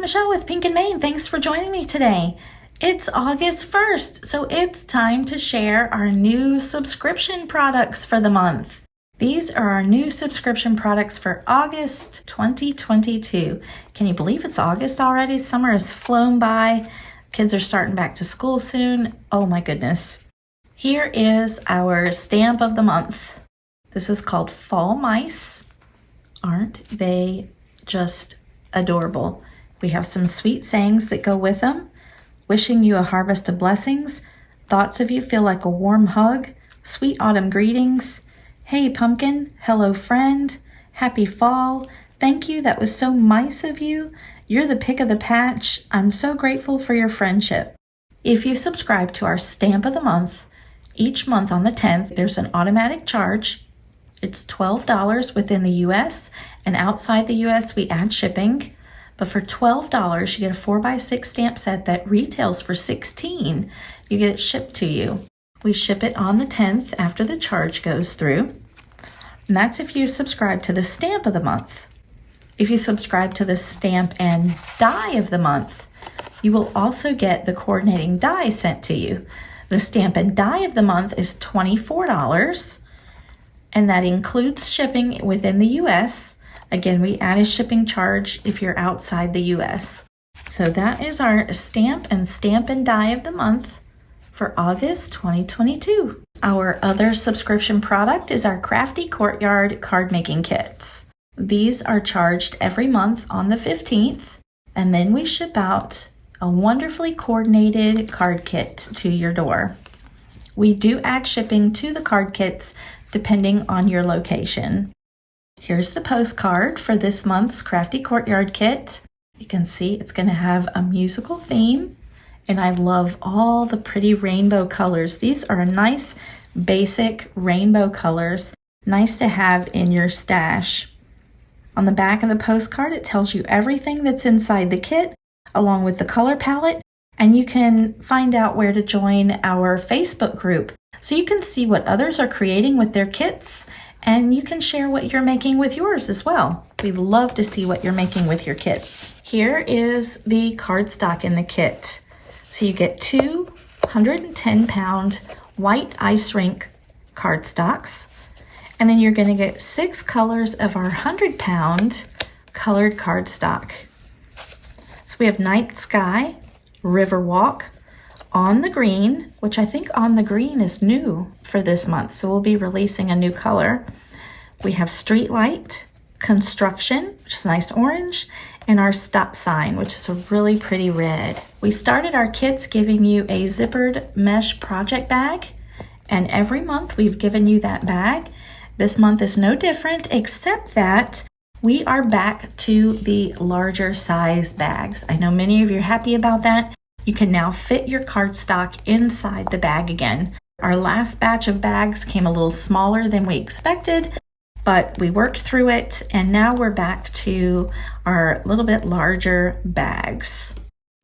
Michelle with Pink and Maine. Thanks for joining me today. It's August 1st, so it's time to share our new subscription products for the month. These are our new subscription products for August 2022. Can you believe it's August already? Summer has flown by. Kids are starting back to school soon. Oh my goodness. Here is our stamp of the month. This is called Fall Mice. Aren't they just adorable? We have some sweet sayings that go with them. Wishing you a harvest of blessings. Thoughts of you feel like a warm hug. Sweet autumn greetings. Hey pumpkin, hello friend. Happy fall. Thank you, that was so nice of you. You're the pick of the patch. I'm so grateful for your friendship. If you subscribe to our stamp of the month, each month on the 10th, there's an automatic charge. It's $12 within the US, and outside the US we add shipping. But for $12, you get a 4x6 stamp set that retails for $16. You get it shipped to you. We ship it on the 10th after the charge goes through. And that's if you subscribe to the stamp of the month. If you subscribe to the stamp and die of the month, you will also get the coordinating die sent to you. The stamp and die of the month is $24, and that includes shipping within the US. Again, we add a shipping charge if you're outside the US. So that is our stamp and die of the month for August 2022. Our other subscription product is our Crafty Courtyard card making kits. These are charged every month on the 15th, and then we ship out a wonderfully coordinated card kit to your door. We do add shipping to the card kits depending on your location. Here's the postcard for this month's Crafty Courtyard kit. You can see it's going to have a musical theme, and I love all the pretty rainbow colors. These are nice basic rainbow colors, nice to have in your stash. On the back of the postcard, it tells you everything that's inside the kit, along with the color palette, and you can find out where to join our Facebook group so you can see what others are creating with their kits, and you can share what you're making with yours as well. We love to see what you're making with your kits. Here is the cardstock in the kit. So you get two 110-pound white ice rink cardstocks, and then you're going to get 6 colors of our 100-pound colored cardstock. So we have Night Sky, River Walk, On the Green, which I think On the Green is new for this month, so we'll be releasing a new color. We have Street Light, Construction, which is a nice orange, and our Stop Sign, which is a really pretty red. We started our kits giving you a zippered mesh project bag, and every month we've given you that bag. This month is no different, except that we are back to the larger size bags. I know many of you are happy about that. You can now fit your cardstock inside the bag again. Our last batch of bags came a little smaller than we expected, but we worked through it, and now we're back to our little bit larger bags.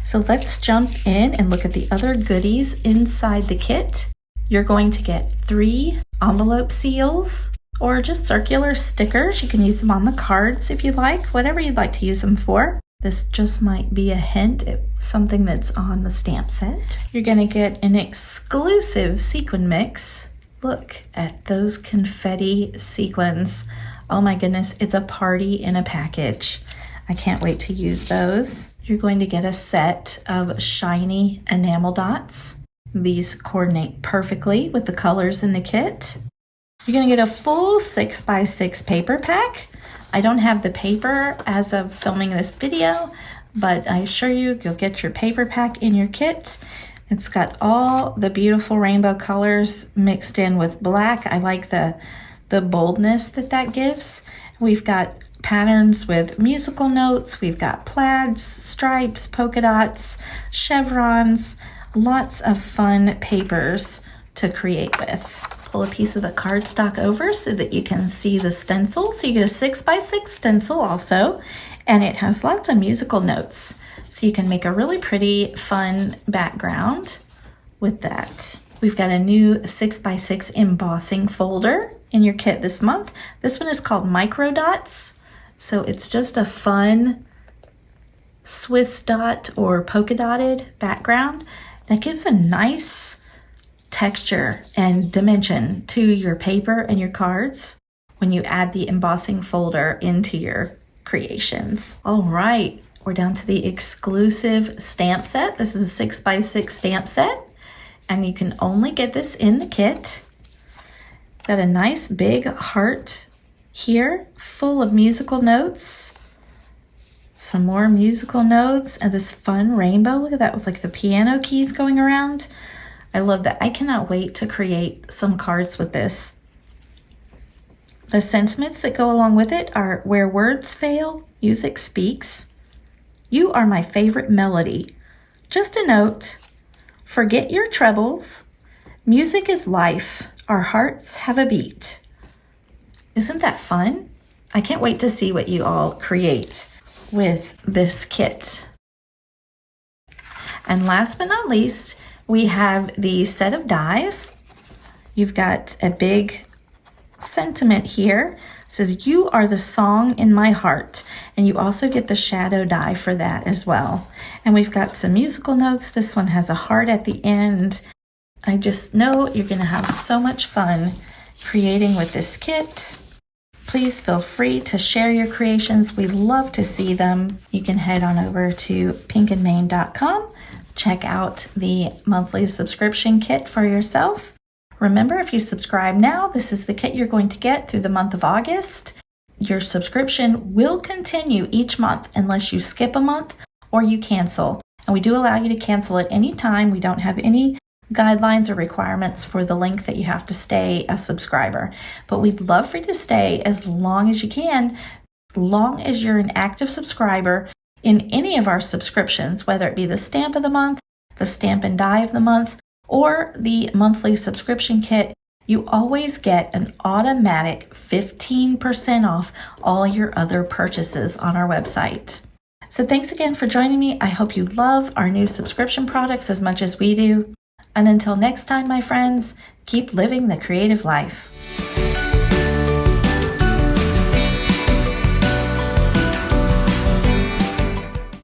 So let's jump in and look at the other goodies inside the kit. You're going to get 3 envelope seals, or just circular stickers. You can use them on the cards if you like, whatever you'd like to use them for. This just might be a hint at something that's on the stamp set. You're going to get an exclusive sequin mix. Look at those confetti sequins. Oh my goodness, it's a party in a package. I can't wait to use those. You're going to get a set of shiny enamel dots. These coordinate perfectly with the colors in the kit. You're going to get a full 6x6 paper pack. I don't have the paper as of filming this video, but I assure you, you'll get your paper pack in your kit. It's got all the beautiful rainbow colors mixed in with black. I like the boldness that gives. We've got patterns with musical notes. We've got plaids, stripes, polka dots, chevrons, lots of fun papers to create with. Pull a piece of the cardstock over so that you can see the stencil. So you get a 6x6 stencil also, and it has lots of musical notes. So you can make a really pretty, fun background with that. We've got a new 6x6 embossing folder in your kit this month. This one is called Micro Dots. So it's just a fun Swiss dot or polka dotted background that gives a nice texture and dimension to your paper and your cards when you add the embossing folder into your creations. All right, we're down to the exclusive stamp set. This is a 6x6 stamp set, and you can only get this in the kit. Got a nice big heart here full of musical notes. Some more musical notes and this fun rainbow. Look at that with like the piano keys going around. I love that. I cannot wait to create some cards with this. The sentiments that go along with it are: where words fail, music speaks. You are my favorite melody. Just a note, forget your troubles. Music is life. Our hearts have a beat. Isn't that fun? I can't wait to see what you all create with this kit. And last but not least, we have the set of dies. You've got a big sentiment here. It says, you are the song in my heart. And you also get the shadow die for that as well. And we've got some musical notes. This one has a heart at the end. I just know you're going to have so much fun creating with this kit. Please feel free to share your creations. We love to see them. You can head on over to pinkandmane.com. Check out the monthly subscription kit for yourself. Remember, if you subscribe now, this is the kit you're going to get through the month of August. Your subscription will continue each month unless you skip a month or you cancel. And we do allow you to cancel at any time. We don't have any guidelines or requirements for the length that you have to stay a subscriber. But we'd love for you to stay as long as you can, long as you're an active subscriber in any of our subscriptions, whether it be the stamp of the month, the stamp and die of the month, or the monthly subscription kit. You always get an automatic 15% off all your other purchases on our website. So thanks again for joining me. I hope you love our new subscription products as much as we do. And until next time, my friends, keep living the creative life.